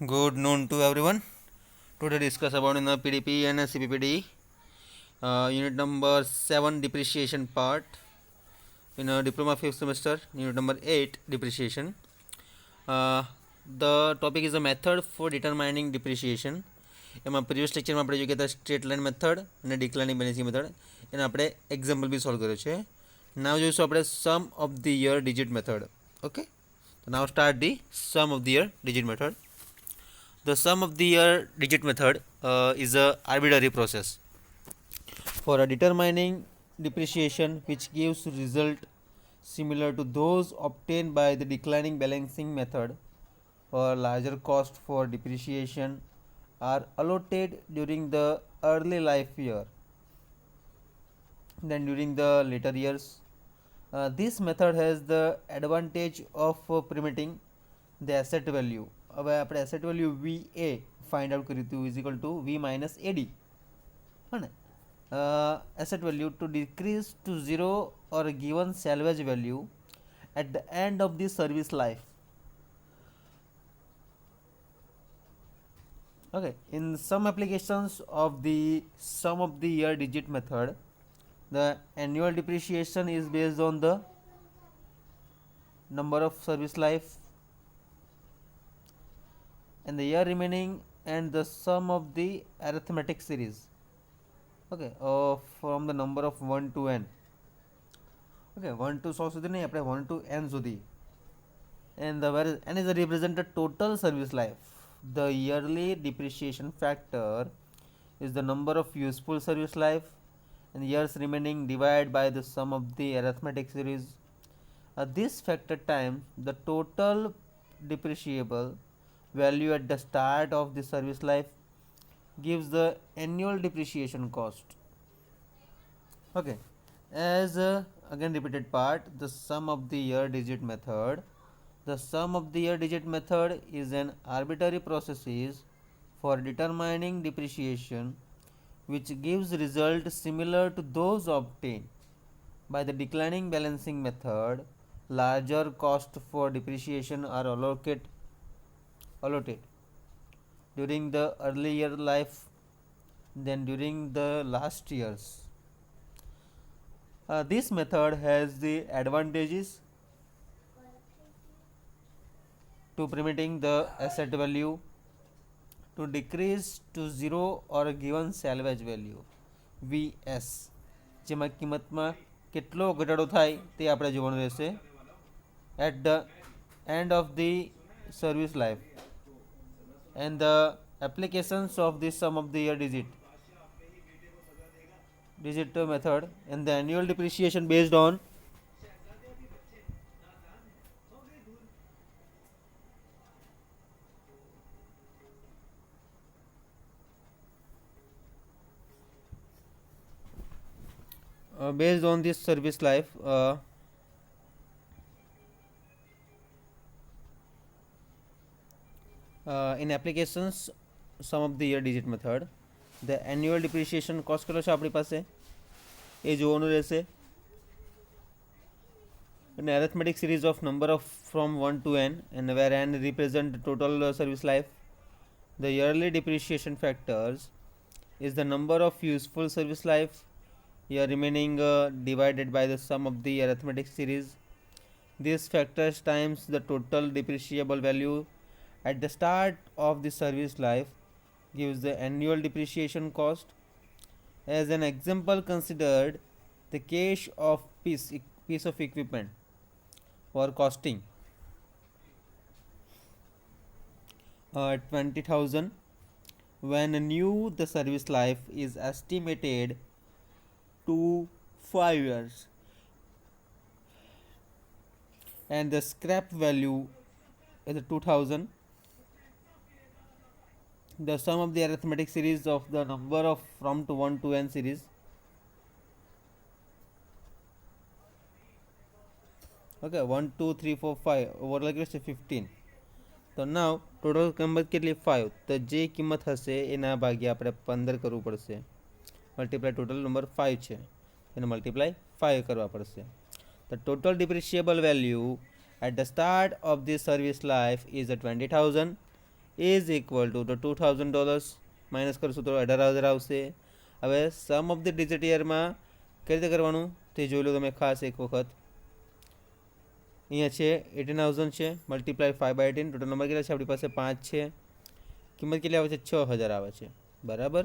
Good noon to everyone. Today discuss about in the PDP and CPPD unit number 7 depreciation part in a diploma 5th semester unit number 8 depreciation. The topic is a method for determining depreciation. એમાં previous લેક્ચરમાં આપણે જોઈ ગયા straight line method અને ડિક્લાઇનિંગ balancing method એને આપણે example બી solve કર્યો છે. નાવ જોઈશું આપણે sum of the year digit method. Okay, તો now start the sum of the year digit method. The sum of the year digit method is a arbitrary process for determining depreciation which gives result similar to those obtained by the declining balancing method, or larger cost for depreciation are allotted during the early life year than during the later years. This method has the advantage of permitting the asset value. હવે આપણે asset value V A find out કર્યું હતું is equal to V minus AD, હા ને, asset value to decrease to zero or given salvage value at the end of the service life. Okay, in some applications of the sum of the year digit method, the annual depreciation is based on the number of service life and the year remaining and the sum of the arithmetic series, okay, from the number of 1 to n. Okay, 1 to 100 સુધી નહીં, આપણે 1 to n સુધી. And the where n is represented total service life. The yearly depreciation factor is the number of useful service life and years remaining divided by the sum of the arithmetic series. This factor times the total depreciable value at the start of the service life gives the annual depreciation cost. Okay, as again repeated part, the sum of the year digit method. The sum of the year digit method is an arbitrary process for determining depreciation which gives result similar to those obtained by the declining balancing method. Larger cost for depreciation are allotted during the early year life than during the last years. This method has the advantages to permitting the asset value to decrease to zero or a given salvage value VS, જેમાં કિંમતમાં કેટલો ઘટાડો થાય તે આપણે જોવાનું રહેશે at the end of the service life, and the applications of this sum of the year digit method and the annual depreciation based on this service life. In applications sum of the year digit method, the annual depreciation cost કેટલો છે આપણી પાસે એ જોવાનું રહેશે. An arithmetic series of number of from 1 to n, and where n represent the total service life. The yearly depreciation factors is the number of useful service life year remaining divided by the sum of the arithmetic series. This factors times the total depreciable value at the start of the service life gives the annual depreciation cost. As an example, considered the case of piece of equipment for costing 20,000 when new the service life is estimated to 5 years and the scrap value is 2,000. The sum of the arithmetic series of the number of from to 1 to n series. Okay, 1 2 3 4 5 overall છે 15. તો now total કિંમત કેટલી 5, તો જે કિંમત હશે એના ભાગ્યા આપણે 15 કરવું પડશે. મલ્ટીપ્લાય ટોટલ નંબર 5 છે એને મલ્ટીપ્લાય 5 કરવા પડશે. The total depreciable value at the start of the service life is 20,000 is equal two તો $2000 માઇનસ કરશું તો 18,000 આવશે. હવે સમ ઓફ ધ ડિજિટ યરમાં કઈ રીતે કરવાનું તે જોઈ લો તમે ખાસ એક વખત. અહીંયા છે 18,000 છે મલ્ટીપ્લાય 5/18, ટોટલ નંબર કેટલા છે આપણી પાસે 5 છે. કિંમત કેટલી આવે છે 6,000 આવે છે બરાબર.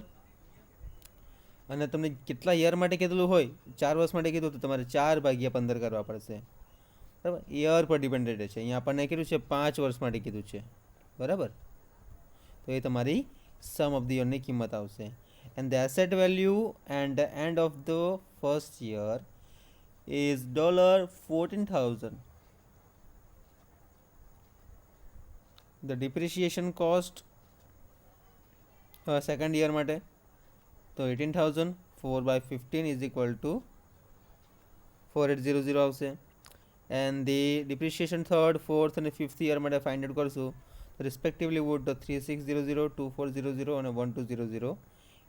અને તમને કેટલા યર માટે કીધેલું હોય 4 વર્ષ માટે કીધું તો તમારે 4/15 કરવા પડશે બરાબર. યર પર ડિપેન્ડેડ છે. અહીંયા આપણને કીધું છે 5 વર્ષ માટે કીધું છે બરાબર. તો એ તમારી સમ ઓફ ધ યરની કિંમત આવશે. And the asset value and the end of the first year is $14,000. The depreciation cost second year માટે તો 18,000 4/15 ઇઝ ઇક્વલ ટુ 4800 આવશે. And the depreciation third fourth અને ફિફ્થ યર માટે ફાઇન્ડ આઉટ કરશું respectively would 3600 2400 અને 1200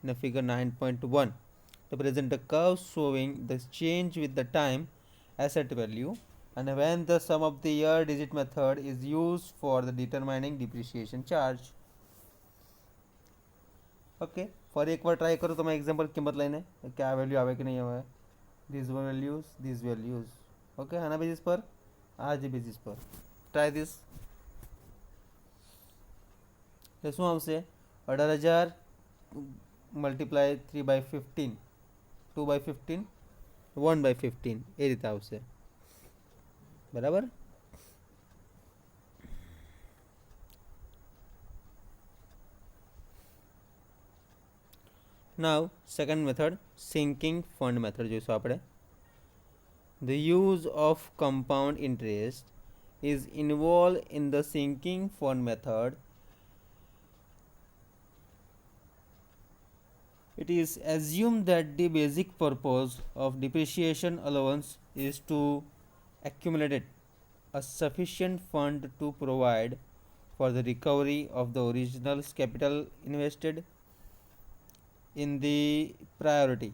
in a figure 9.1. to present a curve showing the change with the time asset value and when the sum of the year digit method is used for the determining depreciation charge. Okay ફરી એકવાર try કરો તમે example કિંમત લઈને કે આ value આવે કે નહીં આવે. ધીઝ વેલ્યુઝ ઓકે આના બેઝિસ પર આ જે બેઝિસ પર ટ્રાય ધીસ. એટલે શું આવશે 18,000 મલ્ટીપ્લાય 3/15 2/15 1/15 એ રીતે આવશે બરાબર. Now second method sinking fund method જોઈશું આપણે. The use of compound interest is involved in the sinking fund method. It is assumed that the basic purpose of depreciation allowance is to accumulate a sufficient fund to provide for the recovery of the original capital invested in the priority,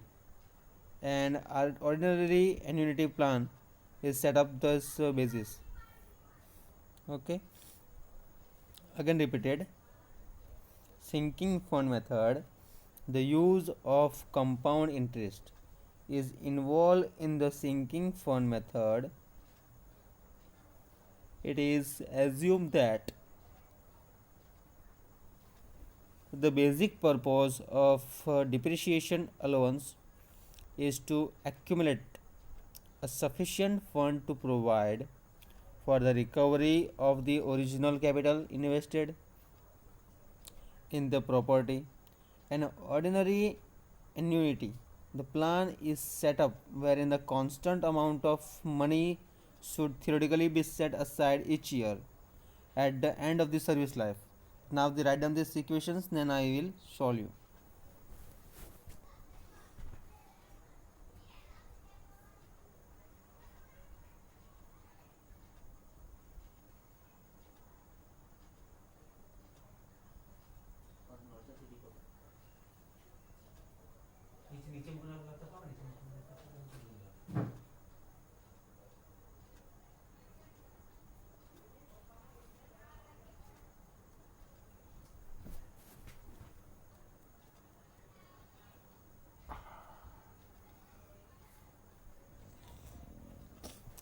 and ordinary annuity plan is set up thus basis. Okay, again repeated. Sinking fund method, the use of compound interest is involved in the sinking fund method. It is assumed that the basic purpose of depreciation allowance is to accumulate a sufficient fund to provide for the recovery of the original capital invested in the property. An ordinary annuity, the plan is set up wherein the constant amount of money should theoretically be set aside each year at the end of the service life. Now they write down these equations, then I will solve you.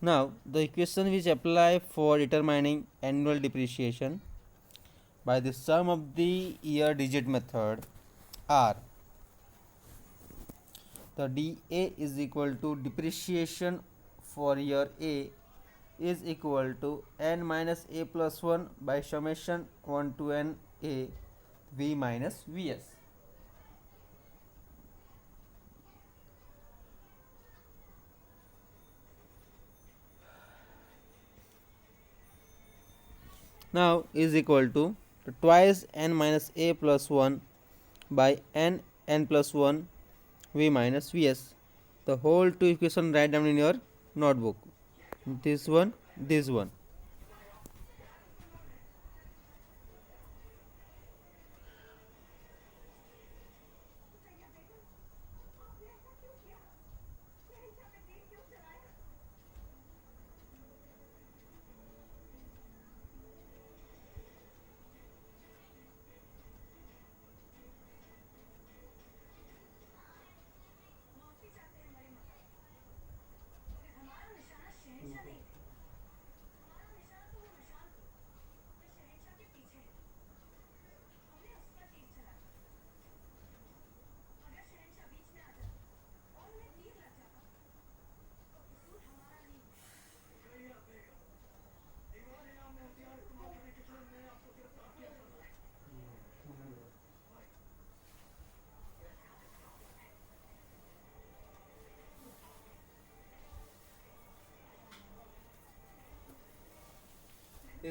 Now the equation which apply for determining annual depreciation by the sum of the year digit method are: the DA is equal to depreciation for year A is equal to n minus a plus 1 by summation 1 to n a v minus vs. Now is equal to twice n minus a plus 1 by n plus 1 v minus vs. The whole two equation write down in your notebook. This one, this one.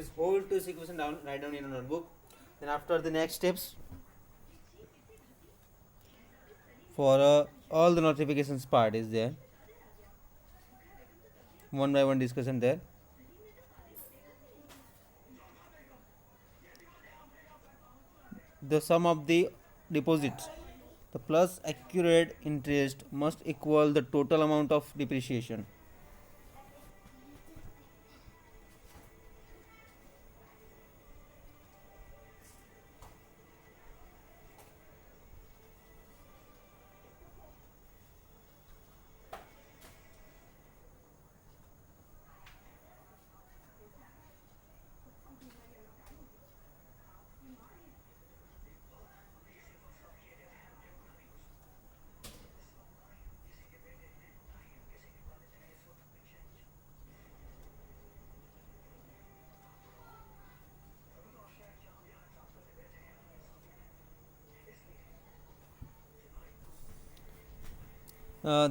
this whole two equation down, write down in a notebook. Then after the next steps, for all the notifications part is there, one by one discussion there. The sum of the deposits, the plus accurate interest must equal the total amount of depreciation.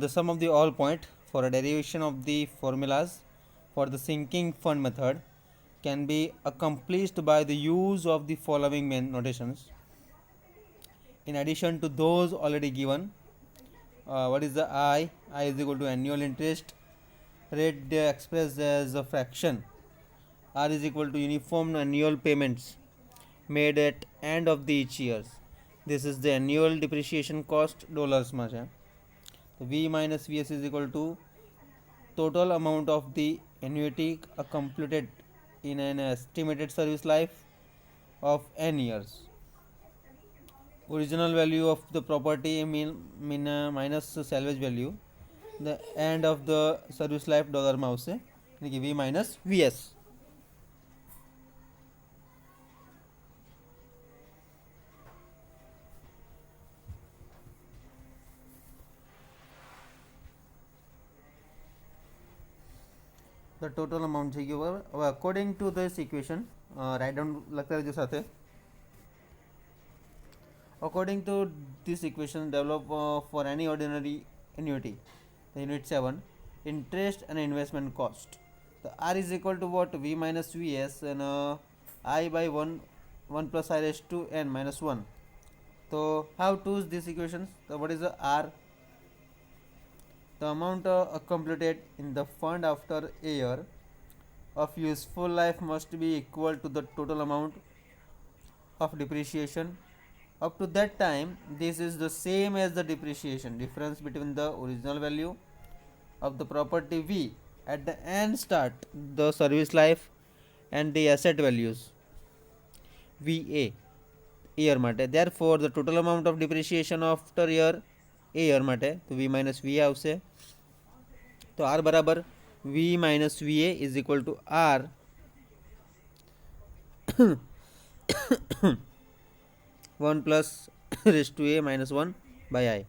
The sum of the all point for a derivation of the formulas for the sinking fund method can be accomplished by the use of the following main notations. In addition to those already given, what is the I? I is equal to annual interest rate expressed as a fraction. R is equal to uniform annual payments made at end of the each years. This is the annual depreciation cost dollars માં છે. V minus Vs is equal to total amount of the annuity completed in an estimated service life of n years. Original value of the property minus salvage value, the end of the service life ડોલરમાં આવશે એટલે કે V minus Vs. The total amount છે ગયો બરાબર. હવે according to this equation write down લખતા રહેજો સાથે. According to this equation developed for any ordinary annuity, the unit 7, interest and investment cost. The R is equal to what? V minus Vs and I by 1 plus I raised to n minus 1. So how to use these equations? So what is the R? The amount completed in the fund after a year of useful life must be equal to the total amount of depreciation up to that time. This is the same as the depreciation difference between the original value of the property V at the end start the service life and the asset values VA year માટે. Therefore the total amount of depreciation after year a year માટે તો V minus VA આવશે. તો R બરાબર V minus VA is equal to R 1 plus raised to a minus 1 by I.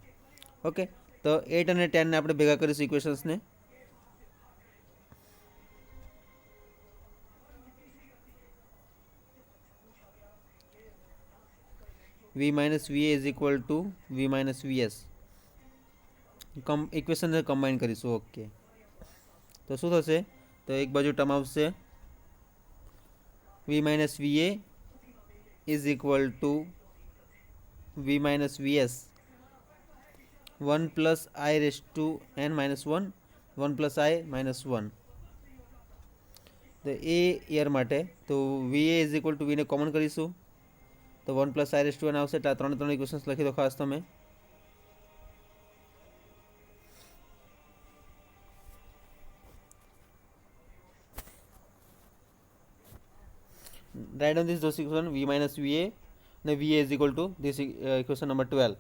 Okay તો 8 અને 10 ને આપણે ભેગા કરીશું ઇક્વેશન્સને. V minus VA is equal to V minus VS. ઇક્વેશનને કમ્બાઈન કરીશું. ઓકે તો શું થશે? તો એક બાજુ ટર્મ આવશે V minus VA is equal to V minus Vs 1 plus I raised to n minus 1 1 plus I minus 1. તો એ યર માટે તો VA is equal to V ને કોમન કરીશું તો 1 plus I raised to n આવશે. એટલે આ ત્રણ ઇક્વેશન્સ લખી દો ખાસ તમે. Write down this those equation V minus VA. Now VA is equal to this equation number 12.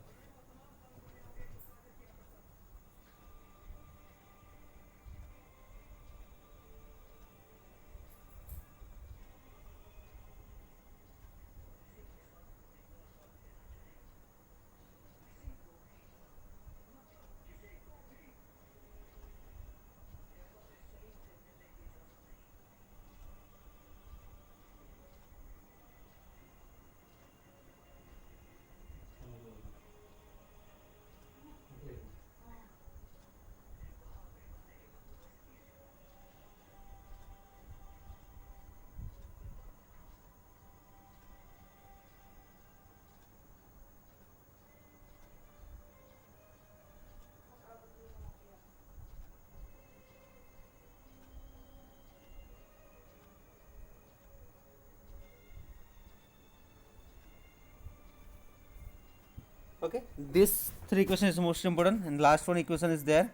Okay, this three question is most important, and last one equation is there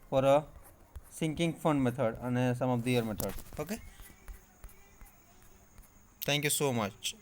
for a sinking fund method and a sum of the year method. Okay, thank you so much.